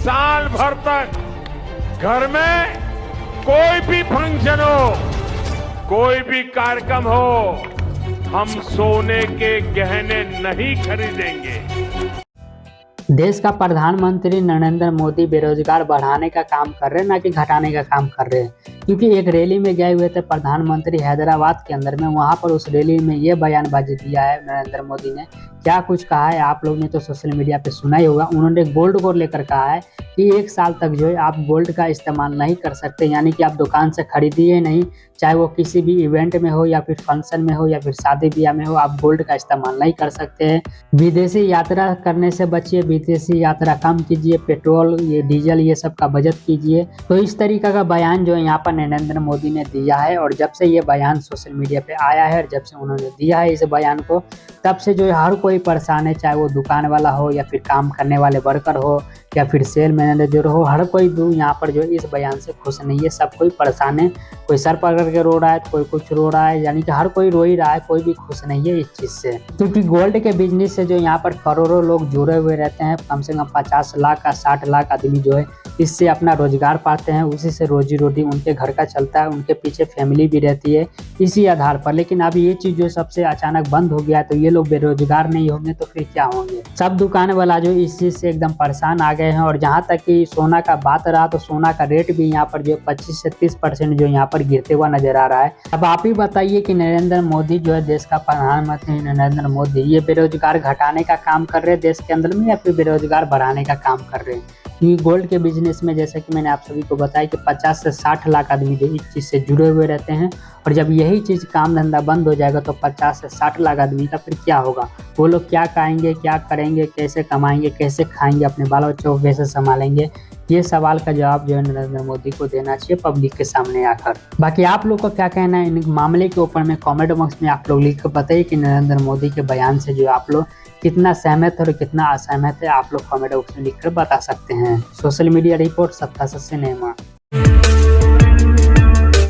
साल भर तक घर में कोई भी फंक्शन हो, कोई भी कार्यक्रम हो, हम सोने के गहने नहीं खरीदेंगे। देश का प्रधानमंत्री नरेंद्र मोदी बेरोजगार बढ़ाने का काम कर रहे हैं, ना कि घटाने का काम कर रहे हैं। क्योंकि एक रैली में गए हुए थे प्रधानमंत्री हैदराबाद के अंदर में, वहां पर उस रैली में ये बयानबाजी दिया है नरेंद्र मोदी ने। क्या कुछ कहा है आप लोग ने तो सोशल मीडिया पे सुना ही होगा। उन्होंने गोल्ड को लेकर कहा है कि 1 साल तक जो है आप गोल्ड का इस्तेमाल नहीं कर सकते, यानी कि आप दुकान से खरीदिए नहीं, चाहे वो किसी भी इवेंट में हो या फिर फंक्शन में हो या फिर शादी ब्याह में हो, आप गोल्ड का इस्तेमाल नहीं कर सकते हैं। विदेशी यात्रा करने से बचिए, विदेशी यात्रा कम कीजिए, पेट्रोल ये डीजल ये सब का बचत कीजिए। तो इस तरीका का बयान जो है यहाँ पर नरेंद्र मोदी ने दिया है। और जब से ये बयान सोशल मीडिया पे आया है और जब से उन्होंने दिया है इस बयान को, तब से जो है हर कोई परेशान है, चाहे वो दुकान वाला हो या फिर काम करने वाले वर्कर हो या फिर सेल मैनेजर हो, हर कोई भी यहाँ पर जो इस बयान से खुश नहीं है। सब कोई परेशान है, कोई सर पकड़ के रो रहा है तो कोई कुछ रो रहा है, यानी कि हर कोई रो ही रहा है, कोई भी खुश नहीं है इस चीज़ से। क्योंकि गोल्ड के बिजनेस से जो यहाँ पर करोड़ों लोग जुड़े हुए रहते हैं, कम से कम 50 लाख का 60 लाख आदमी जो है इससे अपना रोजगार पाते हैं, उसी से रोजी रोटी उनके घर का चलता है, उनके पीछे फैमिली भी रहती है इसी आधार पर। लेकिन अब ये चीज़ जो सबसे अचानक बंद हो गया तो ये लोग बेरोजगार नहीं होंगे तो फिर क्या होंगे। सब दुकान वाला जो इस चीज़ से एकदम परेशान आ गए हैं। और जहाँ तक कि सोना का बात रहा तो सोना का रेट भी यहाँ पर जो 25 से 30% जो यहाँ पर गिरते हुआ नजर आ रहा है। अब आप ही बताइए कि नरेंद्र मोदी जो है देश का प्रधानमंत्री नरेंद्र मोदी, ये बेरोजगार घटाने का काम कर रहे हैं देश के अंदर में या फिर बेरोजगार बढ़ाने का काम कर रहे हैं। क्योंकि गोल्ड के बिजनेस में जैसे कि मैंने आप सभी को बताया कि 50 से 60 लाख आदमी जो इस चीज़ से जुड़े हुए रहते हैं। और जब यही चीज़ काम धंधा बंद हो जाएगा तो 50 से 60 लाख आदमी का फिर क्या होगा। वो लोग क्या खाएंगे, क्या करेंगे, कैसे कमाएंगे, कैसे खाएंगे, अपने बाल बच्चों को कैसे संभालेंगे। ये सवाल का जवाब जो है नरेंद्र मोदी को देना चाहिए पब्लिक के सामने आकर। बाकी आप लोग को क्या कहना है इन मामले के ऊपर में कमेंट बॉक्स में आप लोग लिख कर बताइए कि नरेंद्र मोदी के बयान से जो आप लोग कितना सहमत और कितना असहमत है। आप लोग कमेंट बॉक्स में लिखकर बता सकते हैं। सोशल मीडिया रिपोर्ट सत्ता से सिनेमा।